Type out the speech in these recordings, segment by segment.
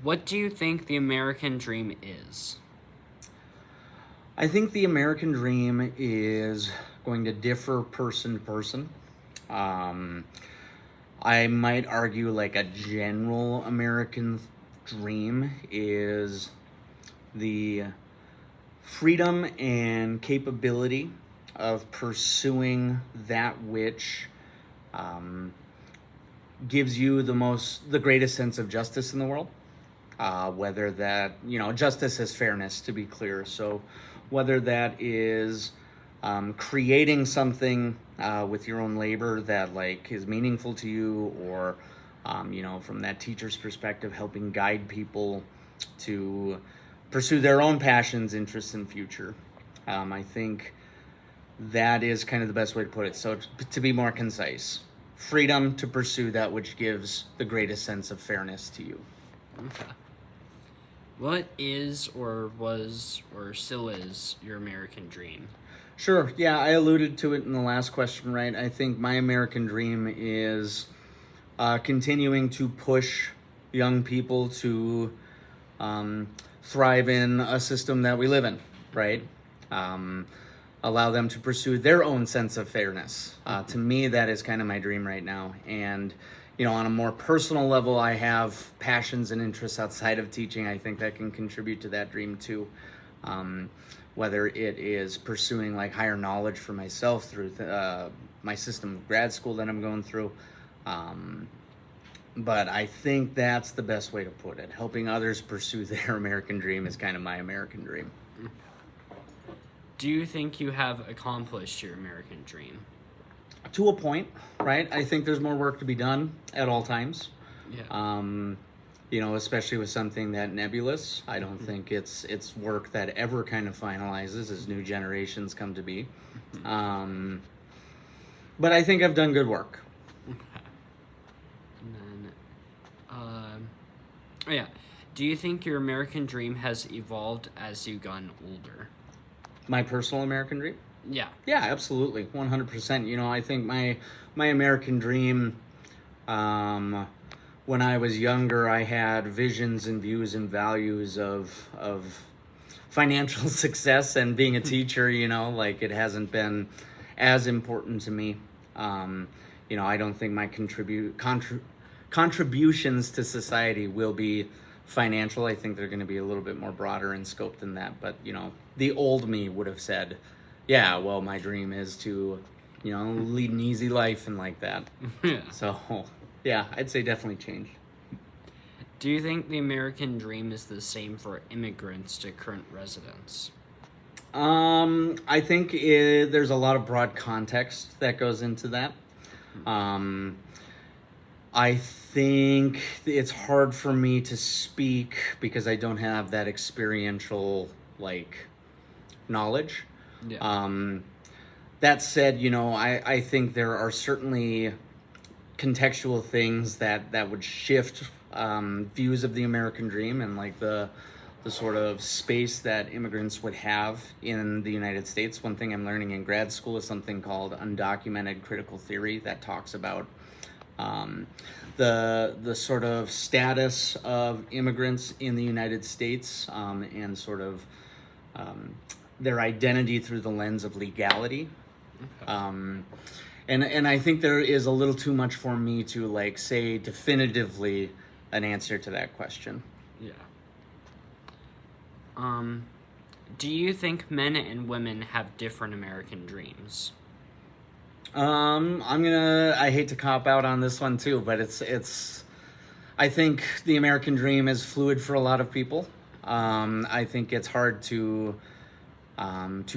What do you think the American dream is? I think the American dream is going to differ person to person. Um, I might argue like a general American dream is the freedom and capability of pursuing that which um, gives you the greatest sense of justice in the world. Whether that, justice is fairness, to be clear. So whether that is creating something with your own labor that like is meaningful to you, or from that teacher's perspective, helping guide people to pursue their own passions, interests, and future. I think that is kind of the best way to put it. So to be more concise, freedom to pursue that which gives the greatest sense of fairness to you. Okay. What is or was or still is your American dream? Sure. Yeah, I alluded to it in the last question, right? I think my American dream is continuing to push young people to thrive in a system that we live in, right? Um, Allow them to pursue their own sense of fairness. To me, that is kind of my dream right now. And, on a more personal level, I have passions and interests outside of teaching. I think that can contribute to that dream too. Whether it is pursuing like higher knowledge for myself through my system of grad school that I'm going through. But I think that's the best way to put it. Helping others pursue their American dream is kind of my American dream. Do you think you have accomplished your American dream? To a point, right? I think there's more work to be done at all times. Yeah. Especially with something that nebulous. I don't think it's work that ever kind of finalizes as new generations come to be. But I think I've done good work. Okay. And then, yeah. Do you think your American dream has evolved as you've gotten older? My personal American dream? Yeah. Yeah, absolutely, 100%. I think my American dream, when I was younger, I had visions and views and values of financial success and being a teacher. Like it hasn't been as important to me. I don't think my contributions to society will be financial. I think they're going to be a little bit more broader in scope than that. But the old me would have said, yeah, well, my dream is to, lead an easy life and like that. Yeah. So, yeah, I'd say definitely changed. Do you think the American dream is the same for immigrants to current residents? I think there's a lot of broad context that goes into that. I think it's hard for me to speak because I don't have that experiential, knowledge. Yeah. That said, I think there are certainly contextual things that would shift views of the American dream and like the sort of space that immigrants would have in the United States. One thing I'm learning in grad school is something called undocumented critical theory that talks about the sort of status of immigrants in the United States and sort of their identity through the lens of legality. Okay. And I think there is a little too much for me to say definitively an answer to that question. Yeah. Do you think men and women have different American dreams? I hate to cop out on this one too, but I think the American dream is fluid for a lot of people. I think it's hard to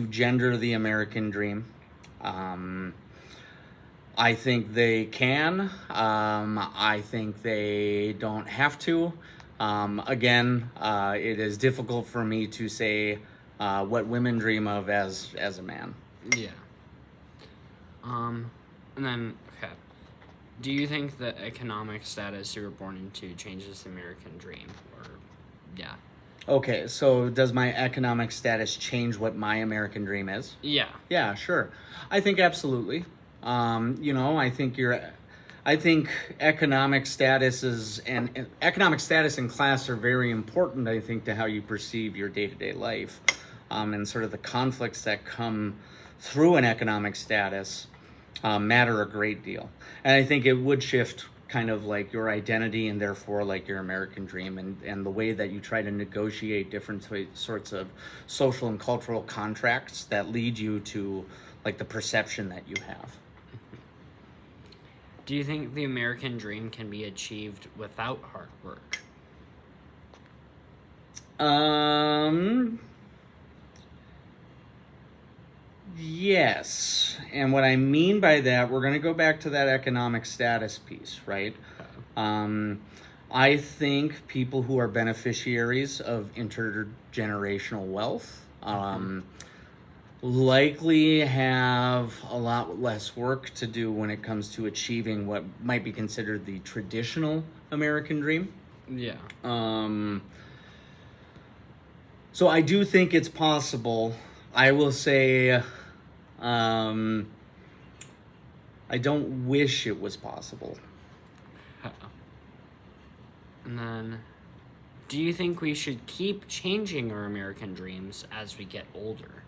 gender the American dream. I think they can. I think they don't have to. Again, it is difficult for me to say what women dream of as a man. Yeah. And then, okay. Do you think the economic status you were born into changes the American dream? Or, yeah. Okay, so does my economic status change what my American dream is? Yeah. Yeah, sure. I think absolutely. I think I think economic status and economic status and class are very important, I think, to how you perceive your day-to-day life, and sort of the conflicts that come through an economic status matter a great deal. And I think it would shift kind of like your identity and therefore like your American dream, and the way that you try to negotiate different sorts of social and cultural contracts that lead you to like the perception that you have. Do you think the American dream can be achieved without hard work? Yes. And what I mean by that, we're going to go back to that economic status piece, right? I think people who are beneficiaries of intergenerational wealth likely have a lot less work to do when it comes to achieving what might be considered the traditional American dream. Yeah. So I do think it's possible. I will say, I don't wish it was possible. And then, do you think we should keep changing our American dreams as we get older?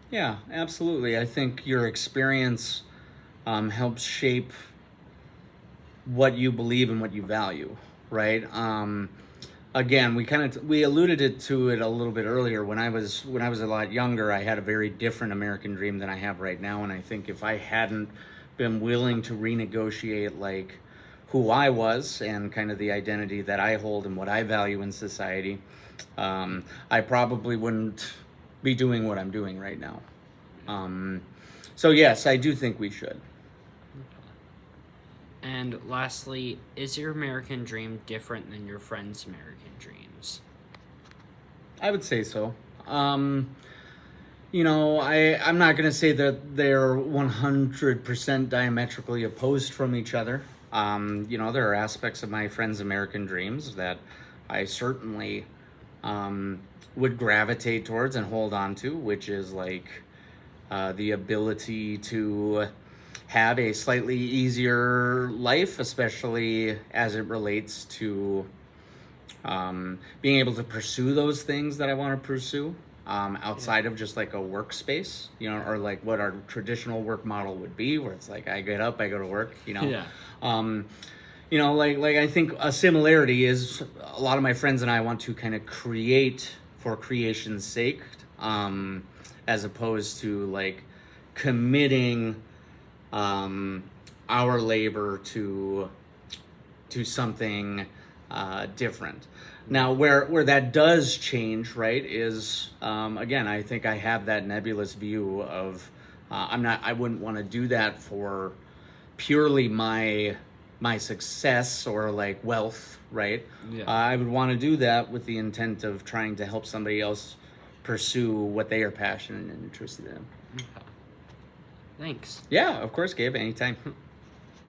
Yeah, absolutely. I think your experience helps shape what you believe and what you value, right? Again, we alluded to it a little bit earlier. When I was a lot younger, I had a very different American dream than I have right now, and I think if I hadn't been willing to renegotiate like who I was and kind of the identity that I hold and what I value in society, I probably wouldn't be doing what I'm doing right now. So yes, I do think we should. And lastly, is your American dream different than your friends' American dreams? I would say so. I'm not going to say that they're 100% diametrically opposed from each other. There are aspects of my friends' American dreams that I certainly would gravitate towards and hold on to, which is like the ability to have a slightly easier life, especially as it relates to being able to pursue those things that I want to pursue outside of just like a workspace, or like what our traditional work model would be, where it's like I get up, I go to work, Yeah. Like I think a similarity is a lot of my friends and I want to kind of create for creation's sake, as opposed to like committing our labor to something different. Now, where that does change, right, is again, I think I have that nebulous view of I wouldn't want to do that for purely my success or like wealth, right? Yeah. I would want to do that with the intent of trying to help somebody else pursue what they are passionate and interested in. Okay. Thanks. Yeah, of course, Gabe, anytime.